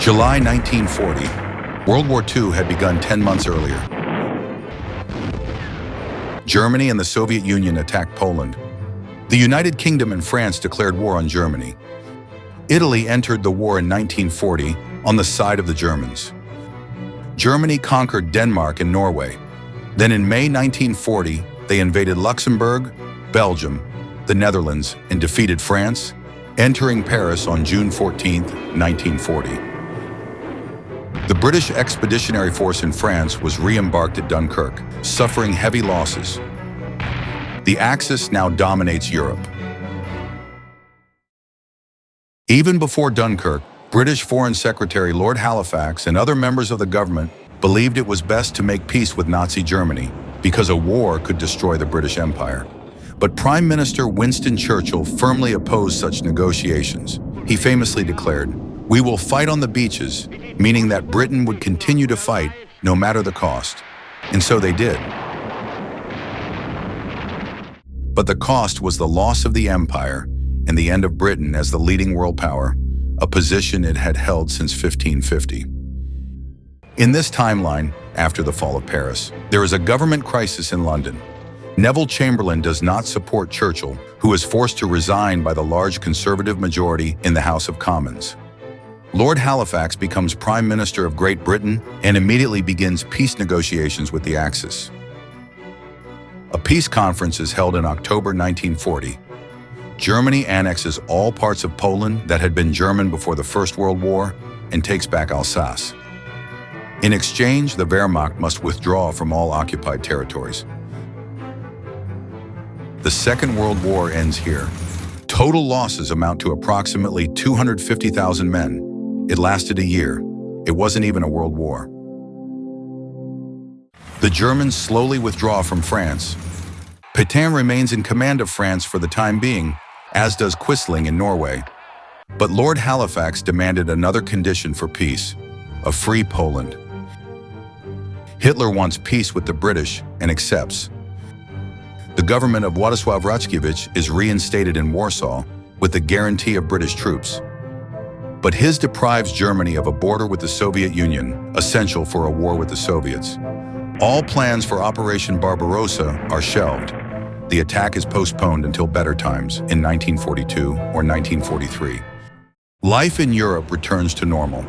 July 1940. World War II had begun 10 months earlier. Germany and the Soviet Union attacked Poland. The United Kingdom and France declared war on Germany. Italy entered the war in 1940 on the side of the Germans. Germany conquered Denmark and Norway. Then in May 1940, they invaded Luxembourg, Belgium, the Netherlands, and defeated France, entering Paris on June 14, 1940. The British Expeditionary Force in France was re-embarked at Dunkirk, suffering heavy losses. The Axis now dominates Europe. Even before Dunkirk, British Foreign Secretary Lord Halifax and other members of the government believed it was best to make peace with Nazi Germany because a war could destroy the British Empire. But Prime Minister Winston Churchill firmly opposed such negotiations. He famously declared, "We will fight on the beaches," meaning that Britain would continue to fight no matter the cost. And so they did. But the cost was the loss of the empire and the end of Britain as the leading world power, a position it had held since 1550. In this timeline, after the fall of Paris, there is a government crisis in London. Neville Chamberlain does not support Churchill, who is forced to resign by the large Conservative majority in the House of Commons. Lord Halifax becomes Prime Minister of Great Britain and immediately begins peace negotiations with the Axis. A peace conference is held in October 1940. Germany annexes all parts of Poland that had been German before the First World War and takes back Alsace. In exchange, the Wehrmacht must withdraw from all occupied territories. The Second World War ends here. Total losses amount to approximately 250,000 men. It lasted a year. It wasn't even a world war. The Germans slowly withdraw from France. Pétain remains in command of France for the time being, as does Quisling in Norway. But Lord Halifax demanded another condition for peace: a free Poland. Hitler wants peace with the British and accepts. The government of Władysław Raczkiewicz is reinstated in Warsaw with the guarantee of British troops. But his deprives Germany of a border with the Soviet Union, essential for a war with the Soviets. All plans for Operation Barbarossa are shelved. The attack is postponed until better times in 1942 or 1943. Life in Europe returns to normal.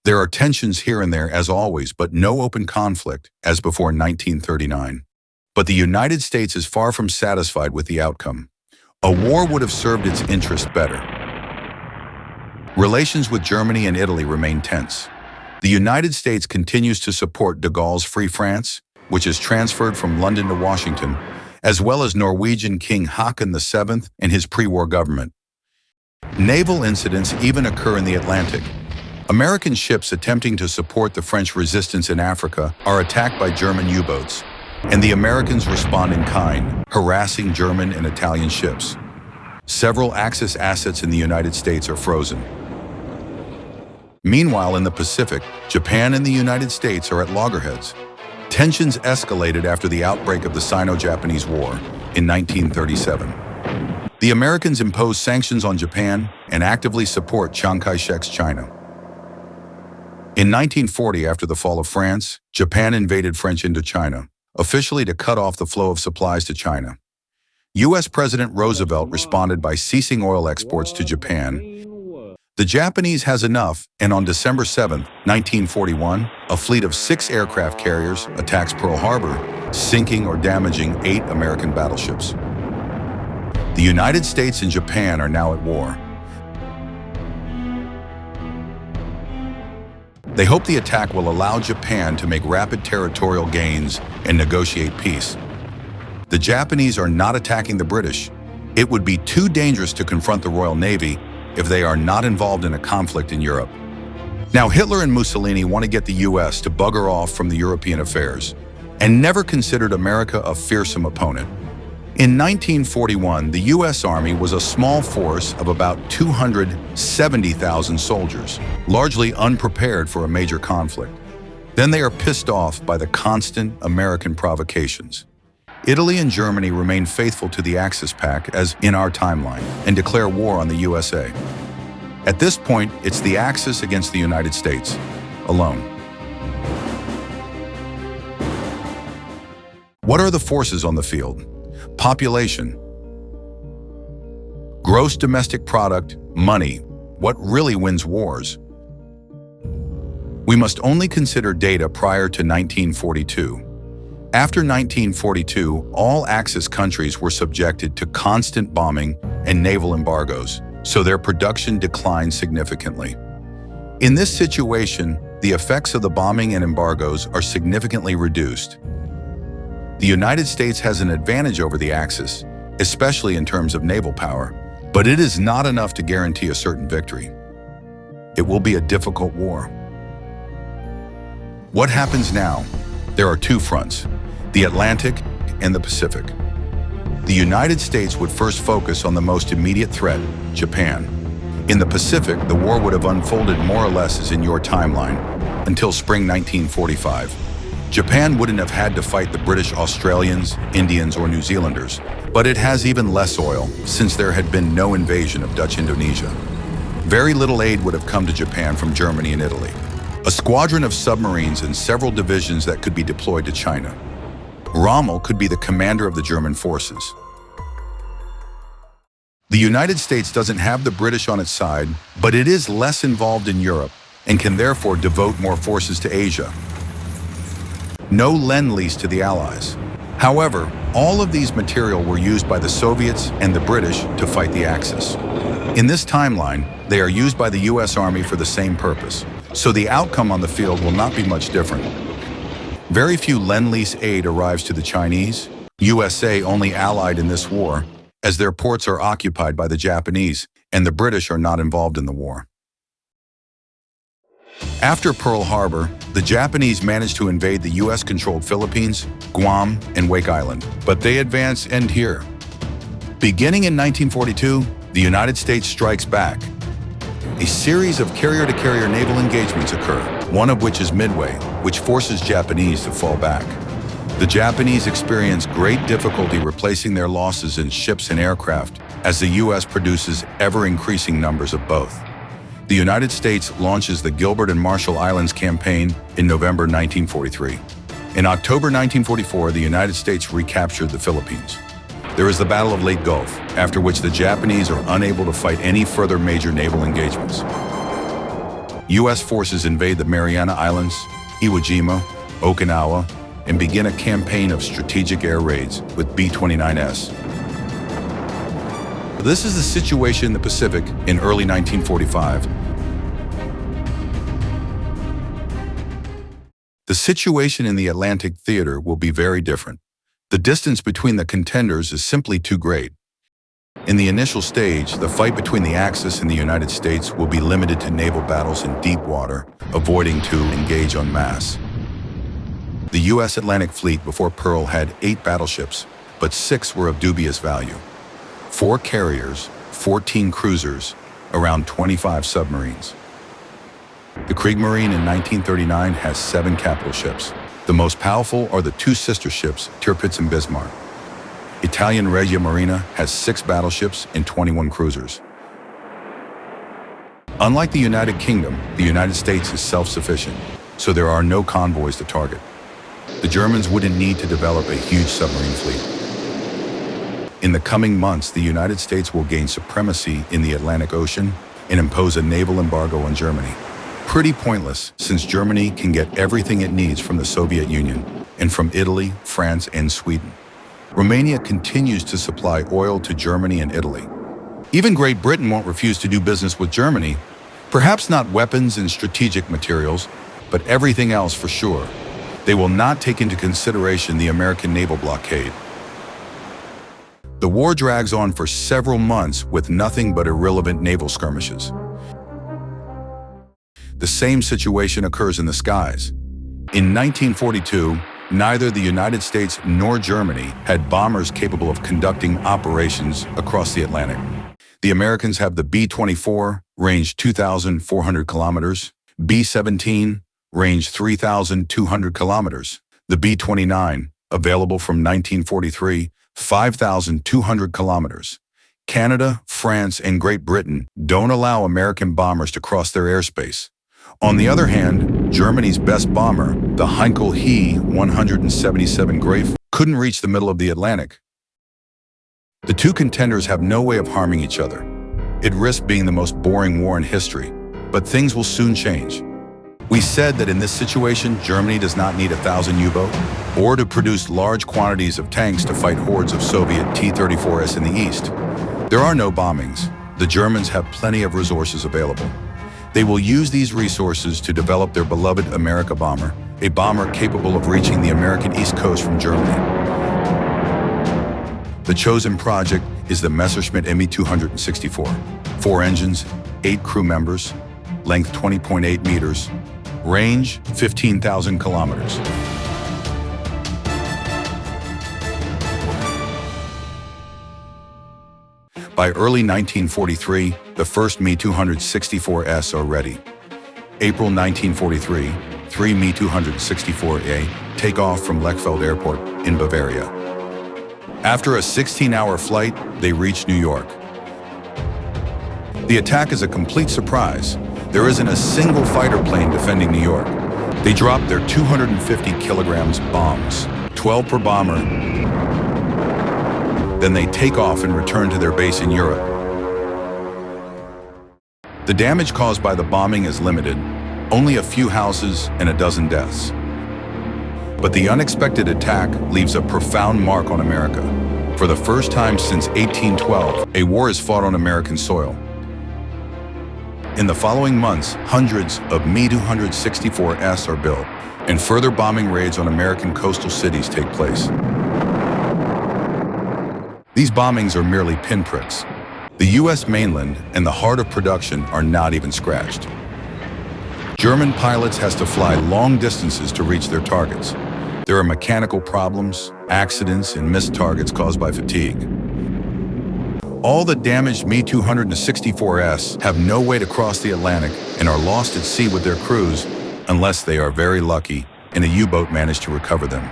There are tensions here and there as always, but no open conflict as before 1939. But the United States is far from satisfied with the outcome. A war would have served its interest better. Relations with Germany and Italy remain tense. The United States continues to support de Gaulle's Free France, which is transferred from London to Washington, as well as Norwegian King Haakon VII and his pre-war government. Naval incidents even occur in the Atlantic. American ships attempting to support the French resistance in Africa are attacked by German U-boats, and the Americans respond in kind, harassing German and Italian ships. Several Axis assets in the United States are frozen. Meanwhile, in the Pacific, Japan and the United States are at loggerheads. Tensions escalated after the outbreak of the Sino-Japanese War in 1937. The Americans impose sanctions on Japan and actively support Chiang Kai-shek's China. In 1940, after the fall of France, Japan invaded French Indochina, officially to cut off the flow of supplies to China. U.S. President Roosevelt responded by ceasing oil exports to Japan. The Japanese has enough, and on December 7, 1941, a fleet of 6 aircraft carriers attacks Pearl Harbour, sinking or damaging 8 American battleships. The United States and Japan are now at war. They hope the attack will allow Japan to make rapid territorial gains and negotiate peace. The Japanese are not attacking the British. It would be too dangerous to confront the Royal Navy if they are not involved in a conflict in Europe. Now, Hitler and Mussolini want to get the US to bugger off from the European affairs and never considered America a fearsome opponent. In 1941, the US Army was a small force of about 270,000 soldiers, largely unprepared for a major conflict. Then they are pissed off by the constant American provocations. Italy and Germany remain faithful to the Axis pact as in our timeline and declare war on the USA. At this point, it's the Axis against the United States, alone. What are the forces on the field? Population, gross domestic product, money. What really wins wars? We must only consider data prior to 1942. After 1942, all Axis countries were subjected to constant bombing and naval embargoes, so their production declined significantly. In this situation, the effects of the bombing and embargoes are significantly reduced. The United States has an advantage over the Axis, especially in terms of naval power, but it is not enough to guarantee a certain victory. It will be a difficult war. What happens now? There are two fronts, the Atlantic and the Pacific. The United States would first focus on the most immediate threat, Japan. In the Pacific, the war would have unfolded more or less as in your timeline, until spring 1945. Japan wouldn't have had to fight the British Australians, Indians, or New Zealanders, but it has even less oil, since there had been no invasion of Dutch Indonesia. Very little aid would have come to Japan from Germany and Italy. A squadron of submarines and several divisions that could be deployed to China. Rommel could be the commander of the German forces. The United States doesn't have the British on its side, but it is less involved in Europe and can therefore devote more forces to Asia. No lend-lease to the Allies. However, all of these material were used by the Soviets and the British to fight the Axis. In this timeline, they are used by the US Army for the same purpose, so the outcome on the field will not be much different. Very few lend-lease aid arrives to the Chinese, USA only allied in this war, as their ports are occupied by the Japanese, and the British are not involved in the war. After Pearl Harbor, the Japanese managed to invade the US-controlled Philippines, Guam, and Wake Island, but they advance end here. Beginning in 1942, the United States strikes back. A series of carrier-to-carrier naval engagements occur, one of which is Midway, which forces Japanese to fall back. The Japanese experience great difficulty replacing their losses in ships and aircraft as the US produces ever-increasing numbers of both. The United States launches the Gilbert and Marshall Islands campaign in November 1943. In October 1944, the United States recaptured the Philippines. There is the Battle of Leyte Gulf, after which the Japanese are unable to fight any further major naval engagements. US forces invade the Mariana Islands, Iwo Jima, Okinawa, and begin a campaign of strategic air raids with B-29S. This is the situation in the Pacific in early 1945. The situation in the Atlantic theater will be very different. The distance between the contenders is simply too great. In the initial stage, the fight between the Axis and the United States will be limited to naval battles in deep water, avoiding to engage en masse. The U.S. Atlantic Fleet before Pearl had 8 battleships, but 6 were of dubious value. 4 carriers, 14 cruisers, around 25 submarines. The Kriegsmarine in 1939 has 7 capital ships. The most powerful are the 2 sister ships, Tirpitz and Bismarck. Italian Regia Marina has 6 battleships and 21 cruisers. Unlike the United Kingdom, the United States is self-sufficient, so there are no convoys to target. The Germans wouldn't need to develop a huge submarine fleet. In the coming months, the United States will gain supremacy in the Atlantic Ocean and impose a naval embargo on Germany. Pretty pointless, since Germany can get everything it needs from the Soviet Union and from Italy, France, and Sweden. Romania continues to supply oil to Germany and Italy. Even Great Britain won't refuse to do business with Germany, perhaps not weapons and strategic materials, but everything else for sure. They will not take into consideration the American naval blockade. The war drags on for several months with nothing but irrelevant naval skirmishes. The same situation occurs in the skies. In 1942, neither the United States nor Germany had bombers capable of conducting operations across the Atlantic. The Americans have the B-24, range 2,400 kilometers, B-17, range 3,200 kilometers, the B-29, available from 1943, 5,200 kilometers, Canada, France, and Great Britain don't allow American bombers to cross their airspace. On the other hand, Germany's best bomber, the Heinkel He 177 Graf, couldn't reach the middle of the Atlantic. The two contenders have no way of harming each other. It risks being the most boring war in history, but things will soon change. We said that in this situation, Germany does not need 1,000 U-boats or to produce large quantities of tanks to fight hordes of Soviet T-34s in the east. There are no bombings. The Germans have plenty of resources available. They will use these resources to develop their beloved America bomber, a bomber capable of reaching the American East Coast from Germany. The chosen project is the Messerschmitt Me-264. 4 engines, 8 crew members, length 20.8 meters, range 15,000 kilometers. By early 1943, the first Me-264S are ready. April 1943, 3 Me-264A take off from Lechfeld Airport in Bavaria. After a 16-hour flight, they reach New York. The attack is a complete surprise. There isn't a single fighter plane defending New York. They drop their 250 kilograms bombs, 12 per bomber. Then they take off and return to their base in Europe. The damage caused by the bombing is limited, only a few houses and a dozen deaths. But the unexpected attack leaves a profound mark on America. For the first time since 1812, a war is fought on American soil. In the following months, hundreds of Me-264S are built, and further bombing raids on American coastal cities take place. These bombings are merely pinpricks. The U.S. mainland and the heart of production are not even scratched. German pilots have to fly long distances to reach their targets. There are mechanical problems, accidents, and missed targets caused by fatigue. All the damaged Me-264S have no way to cross the Atlantic and are lost at sea with their crews unless they are very lucky and a U-boat managed to recover them.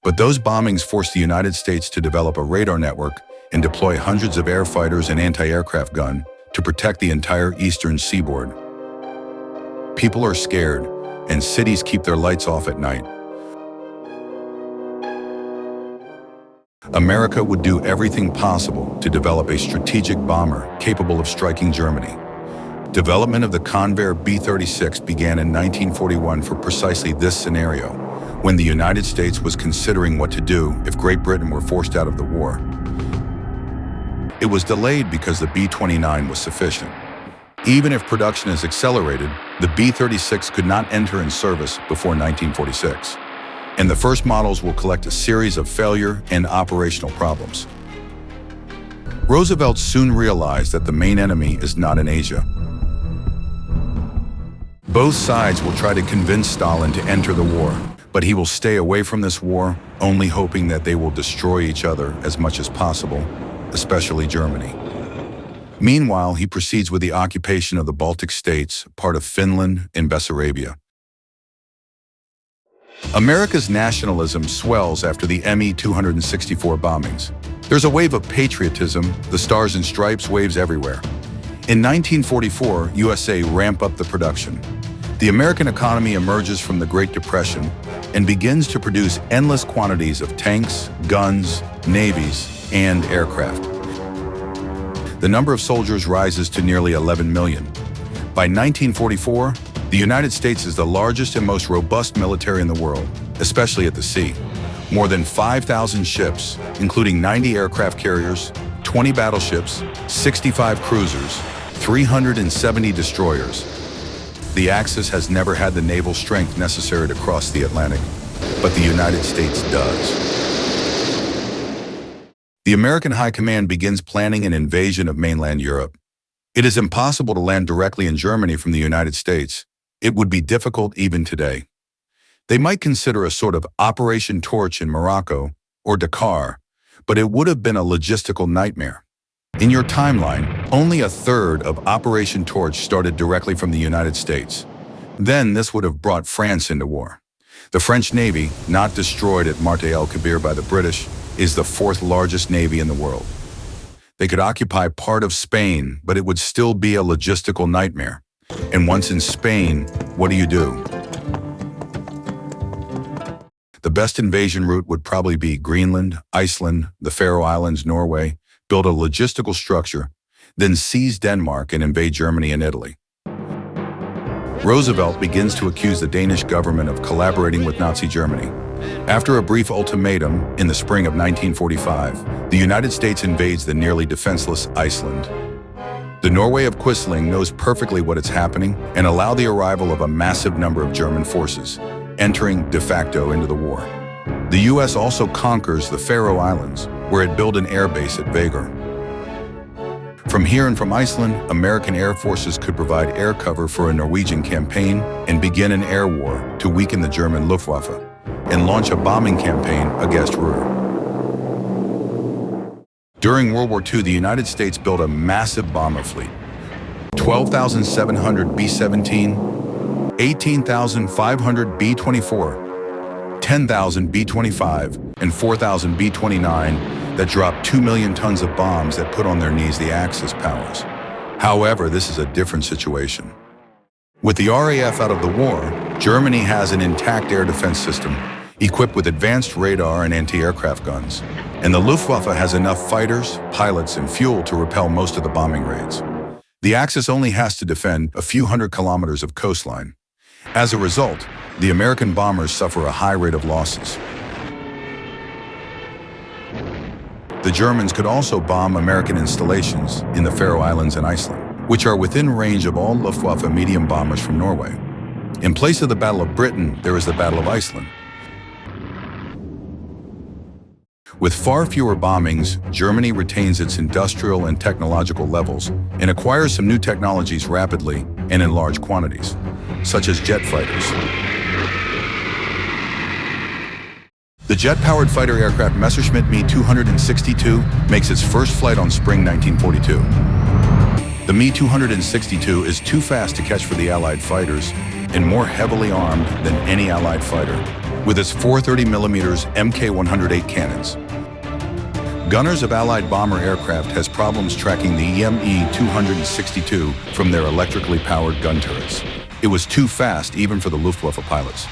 But those bombings forced the United States to develop a radar network and deploy hundreds of air fighters and anti-aircraft guns to protect the entire eastern seaboard. People are scared, and cities keep their lights off at night. America would do everything possible to develop a strategic bomber capable of striking Germany. Development of the Convair B-36 began in 1941 for precisely this scenario, when the United States was considering what to do if Great Britain were forced out of the war. It was delayed because the B-29 was sufficient. Even if production is accelerated, the B-36 could not enter in service before 1946. And the first models will collect a series of failure and operational problems. Roosevelt soon realized that the main enemy is not in Asia. Both sides will try to convince Stalin to enter the war, but he will stay away from this war, only hoping that they will destroy each other as much as possible, especially Germany. Meanwhile, he proceeds with the occupation of the Baltic states, part of Finland and Bessarabia. America's nationalism swells after the Me-264 bombings. There's a wave of patriotism, the Stars and Stripes waves everywhere. In 1944, USA ramp up the production. The American economy emerges from the Great Depression and begins to produce endless quantities of tanks, guns, navies, and aircraft. The number of soldiers rises to nearly 11 million. By 1944, the United States is the largest and most robust military in the world, especially at the sea. More than 5,000 ships, including 90 aircraft carriers, 20 battleships, 65 cruisers, 370 destroyers. The Axis has never had the naval strength necessary to cross the Atlantic, but the United States does. The American High Command begins planning an invasion of mainland Europe. It is impossible to land directly in Germany from the United States. It would be difficult even today. They might consider a sort of Operation Torch in Morocco or Dakar, but it would have been a logistical nightmare. In your timeline, only a third of Operation Torch started directly from the United States. Then this would have brought France into war. The French Navy, not destroyed at Marté el Kébir by the British, is the fourth largest navy in the world. They could occupy part of Spain, but it would still be a logistical nightmare. And once in Spain, what do you do? The best invasion route would probably be Greenland, Iceland, the Faroe Islands, Norway, build a logistical structure, then seize Denmark and invade Germany and Italy. Roosevelt begins to accuse the Danish government of collaborating with Nazi Germany. After a brief ultimatum in the spring of 1945, the United States invades the nearly defenseless Iceland. The Norway of Quisling knows perfectly what is happening and allow the arrival of a massive number of German forces, entering de facto into the war. The U.S. also conquers the Faroe Islands, where it built an air base at Vagar. From here and from Iceland, American air forces could provide air cover for a Norwegian campaign and begin an air war to weaken the German Luftwaffe and launch a bombing campaign against Ruhr. During World War II, the United States built a massive bomber fleet. 12,700 B-17, 18,500 B-24, 10,000 B-25, and 4,000 B-29 that dropped 2 million tons of bombs that put on their knees the Axis powers. However, this is a different situation. With the RAF out of the war, Germany has an intact air defense system, equipped with advanced radar and anti-aircraft guns. And the Luftwaffe has enough fighters, pilots, and fuel to repel most of the bombing raids. The Axis only has to defend a few hundred kilometers of coastline. As a result, the American bombers suffer a high rate of losses. The Germans could also bomb American installations in the Faroe Islands and Iceland, which are within range of all Luftwaffe medium bombers from Norway. In place of the Battle of Britain, there is the Battle of Iceland. With far fewer bombings, Germany retains its industrial and technological levels and acquires some new technologies rapidly and in large quantities, such as jet fighters. The jet-powered fighter aircraft Messerschmitt Me-262 makes its first flight on spring 1942. The Me-262 is too fast to catch for the Allied fighters and more heavily armed than any Allied fighter, with its 430mm Mk-108 cannons. Gunners of Allied bomber aircraft has problems tracking the Me-262 from their electrically powered gun turrets. It was too fast even for the Luftwaffe pilots.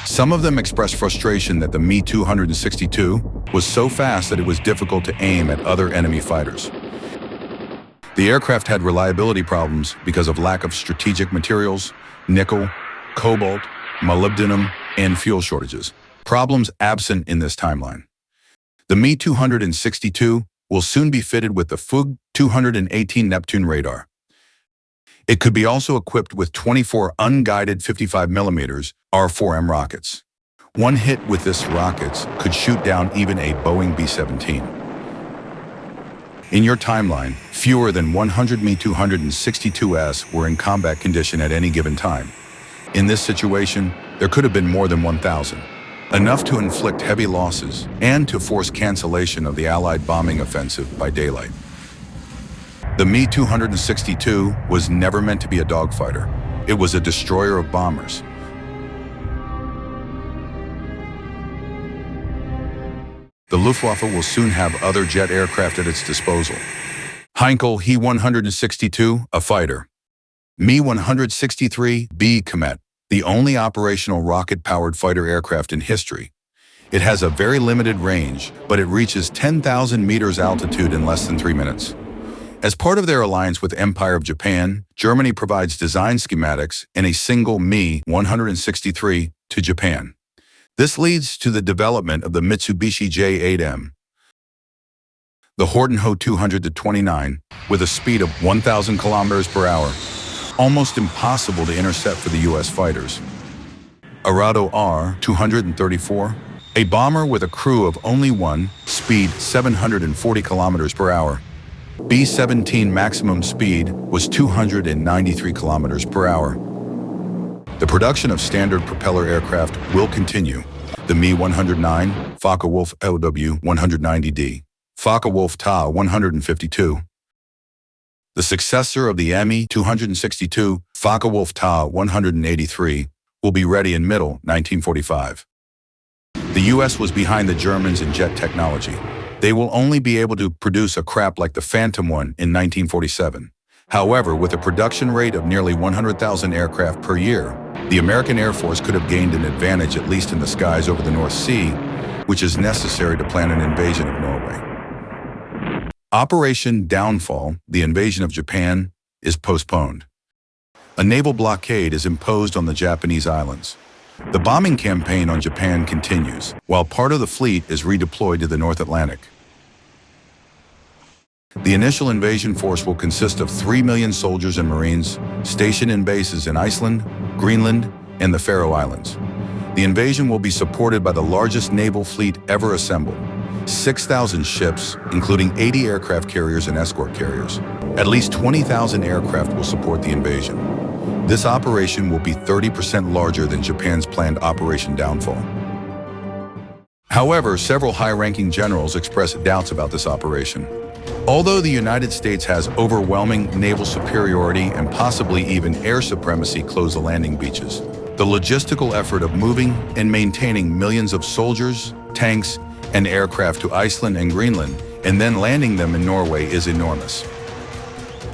Some of them expressed frustration that the Me-262 was so fast that it was difficult to aim at other enemy fighters. The aircraft had reliability problems because of lack of strategic materials, nickel, cobalt, molybdenum, and fuel shortages. Problems absent in this timeline. The Me-262 will soon be fitted with the FUG-218 Neptune radar. It could be also equipped with 24 unguided 55mm R4M rockets. One hit with this rockets could shoot down even a Boeing B-17. In your timeline, fewer than 100 Me-262s were in combat condition at any given time. In this situation, there could have been more than 1,000. Enough to inflict heavy losses and to force cancellation of the Allied bombing offensive by daylight. The Me-262 was never meant to be a dogfighter. It was a destroyer of bombers. The Luftwaffe will soon have other jet aircraft at its disposal. Heinkel He-162, a fighter. Me-163B Komet, the only operational rocket-powered fighter aircraft in history. It has a very limited range, but it reaches 10,000 meters altitude in less than 3 minutes. As part of their alliance with Empire of Japan, Germany provides design schematics and a single Me-163 to Japan. This leads to the development of the Mitsubishi J-8M. The Horten Ho-229, with a speed of 1,000 kilometers per hour, almost impossible to intercept for the U.S. fighters. Arado R-234, a bomber with a crew of only one, speed 740 kilometers per hour. B-17 maximum speed was 293 kilometers per hour. The production of standard propeller aircraft will continue. The Me-109, Focke-Wulf LW-190D, Focke-Wulf Ta-152. The successor of the Me-262, Focke-Wulf Ta-183, will be ready in middle 1945. The U.S. was behind the Germans in jet technology. They will only be able to produce a crap like the Phantom one in 1947. However, with a production rate of nearly 100,000 aircraft per year, the American Air Force could have gained an advantage at least in the skies over the North Sea, which is necessary to plan an invasion of Norway. Operation Downfall, the invasion of Japan, is postponed. A naval blockade is imposed on the Japanese islands. The bombing campaign on Japan continues, while part of the fleet is redeployed to the North Atlantic. The initial invasion force will consist of 3 million soldiers and Marines stationed in bases in Iceland, Greenland, and the Faroe Islands. The invasion will be supported by the largest naval fleet ever assembled, 6,000 ships, including 80 aircraft carriers and escort carriers. At least 20,000 aircraft will support the invasion. This operation will be 30% larger than Japan's planned Operation Downfall. However, several high-ranking generals expressed doubts about this operation. Although the United States has overwhelming naval superiority and possibly even air supremacy close the landing beaches, the logistical effort of moving and maintaining millions of soldiers, tanks, and aircraft to Iceland and Greenland and then landing them in Norway is enormous.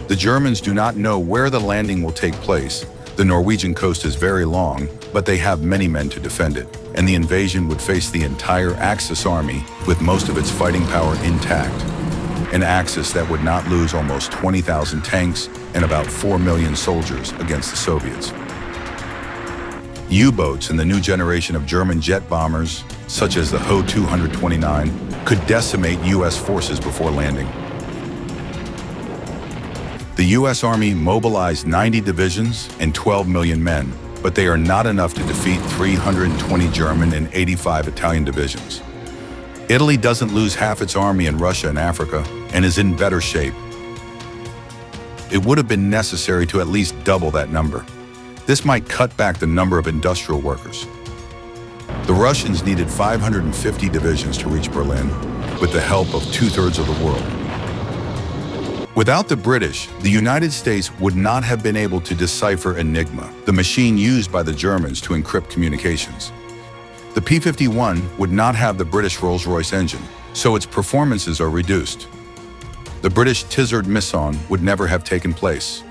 The Germans do not know where the landing will take place. The Norwegian coast is very long, but they have many men to defend it, and the invasion would face the entire Axis army with most of its fighting power intact. An Axis that would not lose almost 20,000 tanks and about 4 million soldiers against the Soviets. U-boats and the new generation of German jet bombers, such as the Ho-229, could decimate U.S. forces before landing. The U.S. Army mobilized 90 divisions and 12 million men, but they are not enough to defeat 320 German and 85 Italian divisions. Italy doesn't lose half its army in Russia and Africa and is in better shape. It would have been necessary to at least double that number. This might cut back the number of industrial workers. The Russians needed 550 divisions to reach Berlin, with the help of two-thirds of the world. Without the British, the United States would not have been able to decipher Enigma, the machine used by the Germans to encrypt communications. The P-51 would not have the British Rolls-Royce engine, so its performances are reduced. The British Tizard Mission would never have taken place.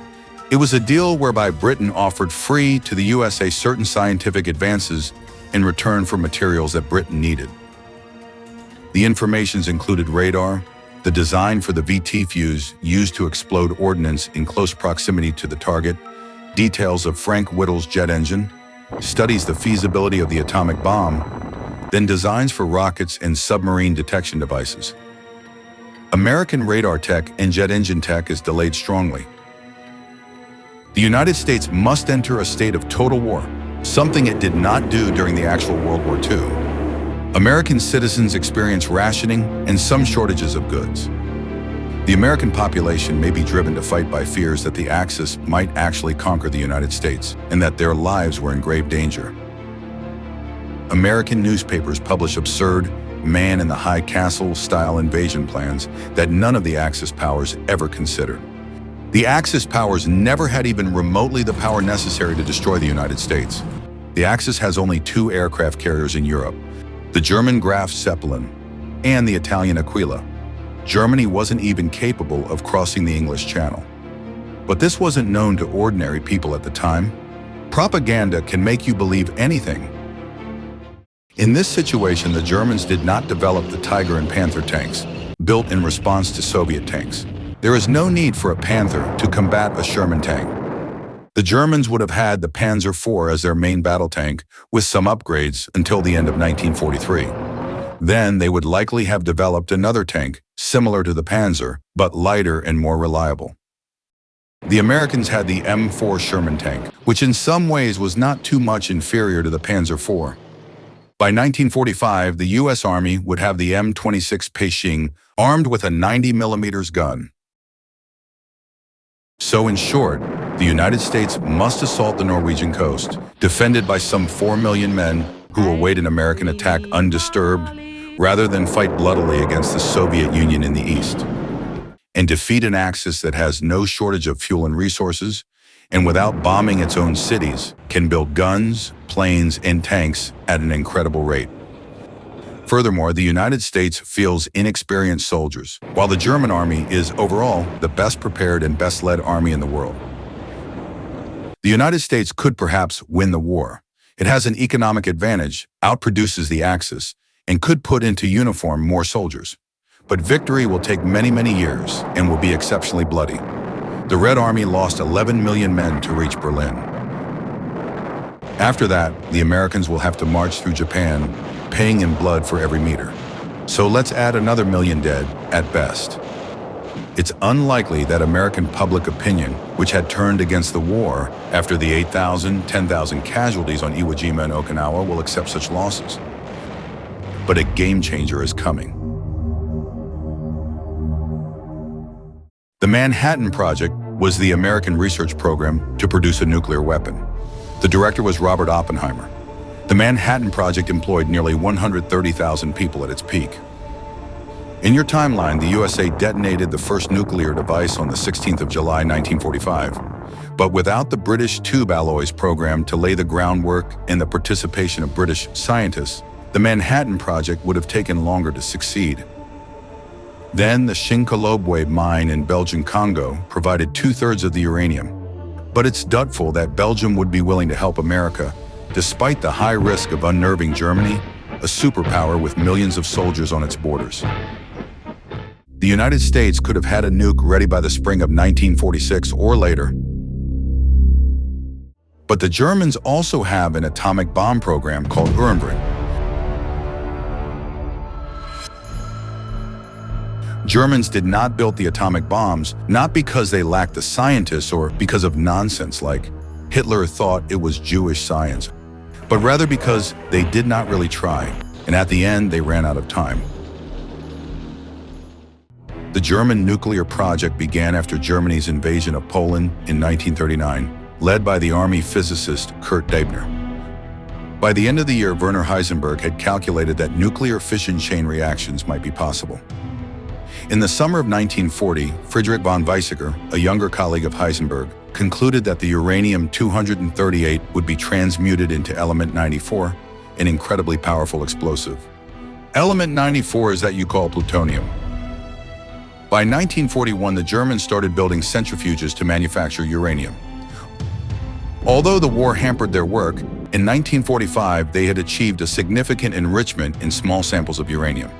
It was a deal whereby Britain offered free to the USA certain scientific advances in return for materials that Britain needed. The informations included radar, the design for the VT fuse used to explode ordnance in close proximity to the target, details of Frank Whittle's jet engine, studies the feasibility of the atomic bomb, then designs for rockets and submarine detection devices. American radar tech and jet engine tech is delayed strongly. The United States must enter a state of total war, something it did not do during the actual World War II. American citizens experience rationing and some shortages of goods. The American population may be driven to fight by fears that the Axis might actually conquer the United States and that their lives were in grave danger. American newspapers publish absurd, man-in-the-high castle-style invasion plans that none of the Axis powers ever considered. The Axis powers never had even remotely the power necessary to destroy the United States. The Axis has only 2 aircraft carriers in Europe, the German Graf Zeppelin and the Italian Aquila. Germany wasn't even capable of crossing the English Channel. But this wasn't known to ordinary people at the time. Propaganda can make you believe anything. In this situation, the Germans did not develop the Tiger and Panther tanks, built in response to Soviet tanks. There is no need for a Panther to combat a Sherman tank. The Germans would have had the Panzer IV as their main battle tank, with some upgrades until the end of 1943. Then they would likely have developed another tank, similar to the Panzer, but lighter and more reliable. The Americans had the M4 Sherman tank, which in some ways was not too much inferior to the Panzer IV. By 1945, the U.S. Army would have the M26 Pershing, armed with a 90mm gun. So in short, the United States must assault the Norwegian coast, defended by some 4 million men who await an American attack undisturbed, rather than fight bloodily against the Soviet Union in the east, and defeat an Axis that has no shortage of fuel and resources, and without bombing its own cities, can build guns, planes, and tanks at an incredible rate. Furthermore, the United States fields inexperienced soldiers, while the German army is, overall, the best prepared and best led army in the world. The United States could perhaps win the war. It has an economic advantage, outproduces the Axis, and could put into uniform more soldiers. But victory will take many, many years and will be exceptionally bloody. The Red Army lost 11 million men to reach Berlin. After that, the Americans will have to march through Japan, paying in blood for every meter. So let's add another million dead, at best. It's unlikely that American public opinion, which had turned against the war after the 8,000, 10,000 casualties on Iwo Jima and Okinawa, will accept such losses. But a game changer is coming. The Manhattan Project was the American research program to produce a nuclear weapon. The director was Robert Oppenheimer. The Manhattan Project employed nearly 130,000 people at its peak. In your timeline, the USA detonated the first nuclear device on the 16th of July, 1945. But without the British tube alloys program to lay the groundwork and the participation of British scientists, the Manhattan Project would have taken longer to succeed. Then the Shinkolobwe mine in Belgian Congo provided 2/3 of the uranium. But it's doubtful that Belgium would be willing to help America, despite the high risk of unnerving Germany, a superpower with millions of soldiers on its borders. The United States could have had a nuke ready by the spring of 1946 or later. But the Germans also have an atomic bomb program called Uranbren. Germans did not build the atomic bombs, not because they lacked the scientists or because of nonsense like Hitler thought it was Jewish science, but rather because they did not really try, and at the end they ran out of time. The German nuclear project began after Germany's invasion of Poland in 1939, led by the army physicist Kurt Debner. By the end of the year, Werner Heisenberg had calculated that nuclear fission chain reactions might be possible. In the summer of 1940, Friedrich von Weizsäcker, a younger colleague of Heisenberg, concluded that the uranium-238 would be transmuted into element 94, an incredibly powerful explosive. Element 94 is that you call plutonium. By 1941, the Germans started building centrifuges to manufacture uranium. Although the war hampered their work, in 1945 they had achieved a significant enrichment in small samples of uranium.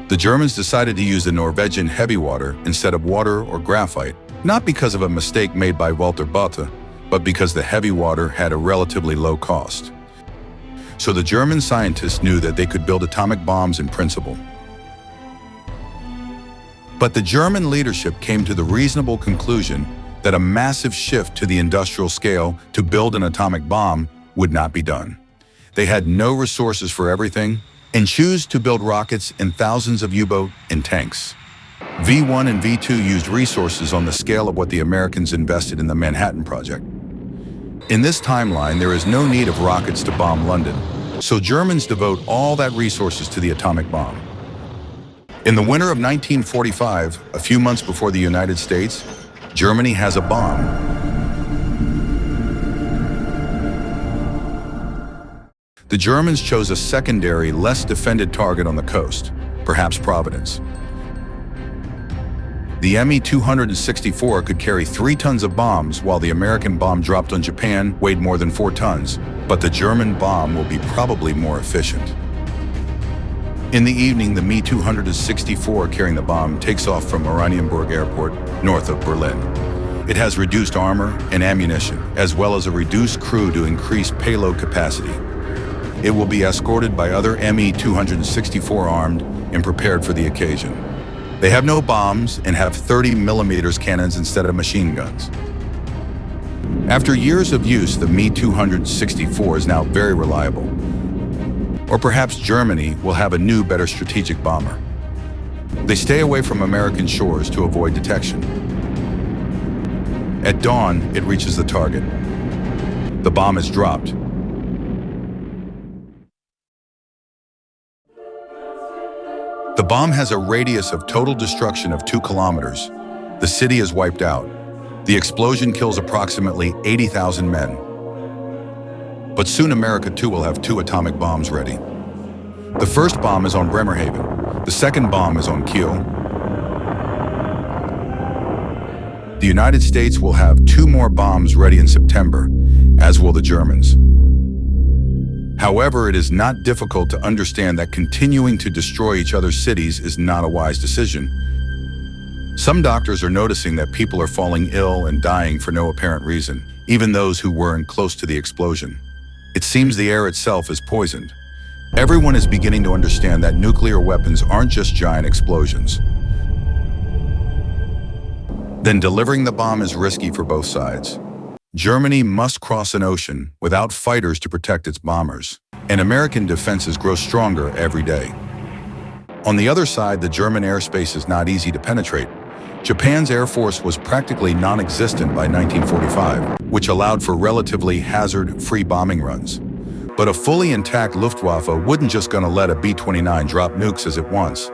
The Germans decided to use the Norwegian heavy water instead of water or graphite, not because of a mistake made by Walter Botha, but because the heavy water had a relatively low cost. So the German scientists knew that they could build atomic bombs in principle. But the German leadership came to the reasonable conclusion that a massive shift to the industrial scale to build an atomic bomb would not be done. They had no resources for everything, and choose to build rockets and thousands of U-boat and tanks. V1 and V2 used resources on the scale of what the Americans invested in the Manhattan Project. In this timeline, there is no need of rockets to bomb London, so Germans devote all that resources to the atomic bomb. In the winter of 1945, a few months before the United States, Germany has a bomb. The Germans chose a secondary, less defended target on the coast, perhaps Providence. The Me-264 could carry 3 tons of bombs, while the American bomb dropped on Japan weighed more than 4 tons, but the German bomb will be probably more efficient. In the evening, the Me-264 carrying the bomb takes off from Oranienburg Airport, north of Berlin. It has reduced armor and ammunition, as well as a reduced crew to increase payload capacity. It will be escorted by other Me-264 armed and prepared for the occasion. They have no bombs and have 30mm cannons instead of machine guns. After years of use, the Me-264 is now very reliable. Or perhaps Germany will have a new, better strategic bomber. They stay away from American shores to avoid detection. At dawn, it reaches the target. The bomb is dropped. The bomb has a radius of total destruction of 2 kilometers. The city is wiped out. The explosion kills approximately 80,000 men. But soon America too will have 2 atomic bombs ready. The first bomb is on Bremerhaven. The second bomb is on Kiel. The United States will have 2 more bombs ready in September, as will the Germans. However, it is not difficult to understand that continuing to destroy each other's cities is not a wise decision. Some doctors are noticing that people are falling ill and dying for no apparent reason, even those who weren't close to the explosion. It seems the air itself is poisoned. Everyone is beginning to understand that nuclear weapons aren't just giant explosions. Then delivering the bomb is risky for both sides. Germany must cross an ocean without fighters to protect its bombers, and American defenses grow stronger every day. On the other side, the German airspace is not easy to penetrate. Japan's air force was practically non-existent by 1945, which allowed for relatively hazard-free bombing runs. But a fully intact Luftwaffe wouldn't just gonna let a B-29 drop nukes as it wants.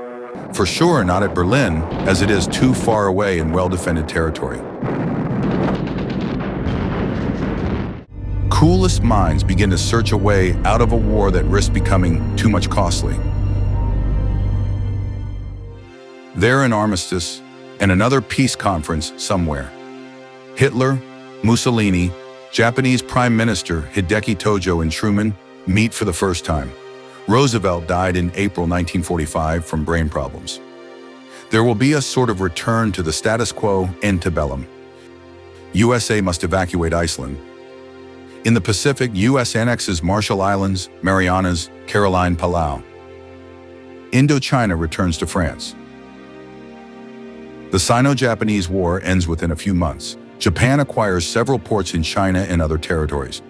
For sure not at Berlin, as it is too far away in well-defended territory. Coolest minds begin to search a way out of a war that risks becoming too much costly. There an armistice and another peace conference somewhere. Hitler, Mussolini, Japanese Prime Minister Hideki Tojo and Truman meet for the first time. Roosevelt died in April 1945 from brain problems. There will be a sort of return to the status quo antebellum. USA must evacuate Iceland. In the Pacific, US annexes Marshall Islands, Marianas, Caroline, Palau. Indochina returns to France. The Sino-Japanese War ends within a few months. Japan acquires several ports in China and other territories.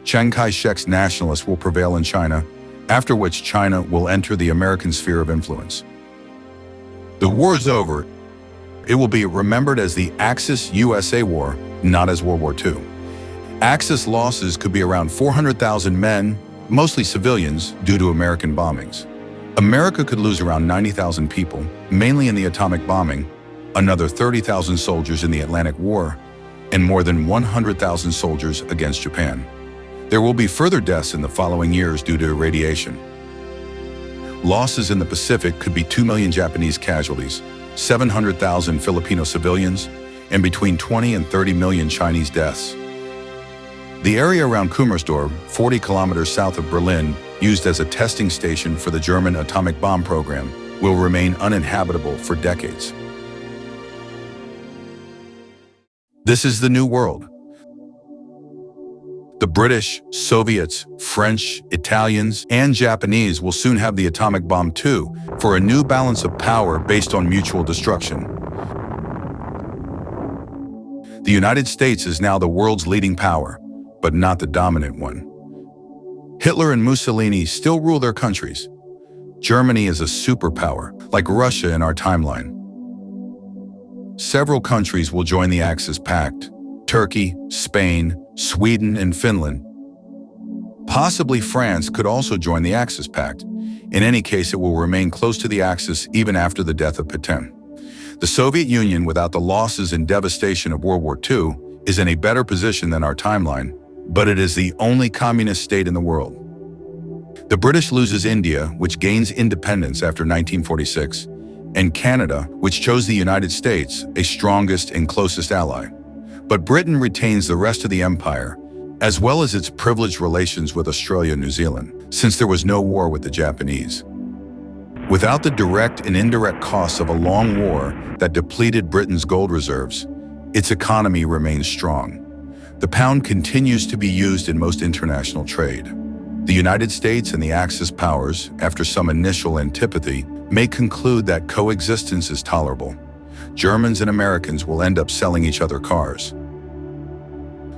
Chiang Kai-shek's nationalists will prevail in China, after which China will enter the American sphere of influence. The war is over. It will be remembered as the Axis-USA War, not as World War II. Axis losses could be around 400,000 men, mostly civilians, due to American bombings. America could lose around 90,000 people, mainly in the atomic bombing, another 30,000 soldiers in the Atlantic War, and more than 100,000 soldiers against Japan. There will be further deaths in the following years due to irradiation. Losses in the Pacific could be 2 million Japanese casualties, 700,000 Filipino civilians, and between 20 and 30 million Chinese deaths. The area around Kummersdorf, 40 kilometers south of Berlin, used as a testing station for the German atomic bomb program, will remain uninhabitable for decades. This is the new world. The British, Soviets, French, Italians, and Japanese will soon have the atomic bomb too, for a new balance of power based on mutual destruction. The United States is now the world's leading power, but not the dominant one. Hitler and Mussolini still rule their countries. Germany is a superpower, like Russia in our timeline. Several countries will join the Axis Pact: Turkey, Spain, Sweden, and Finland. Possibly France could also join the Axis Pact. In any case, it will remain close to the Axis even after the death of Petain. The Soviet Union, without the losses and devastation of World War II, is in a better position than our timeline, but it is the only communist state in the world. The British loses India, which gains independence after 1946, and Canada, which chose the United States, a strongest and closest ally. But Britain retains the rest of the empire, as well as its privileged relations with Australia and New Zealand, since there was no war with the Japanese. Without the direct and indirect costs of a long war that depleted Britain's gold reserves, its economy remains strong. The pound continues to be used in most international trade. The United States and the Axis powers, after some initial antipathy, may conclude that coexistence is tolerable. Germans and Americans will end up selling each other cars.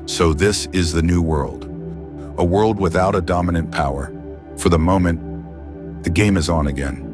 So this is the new world. A world without a dominant power. For the moment, the game is on again.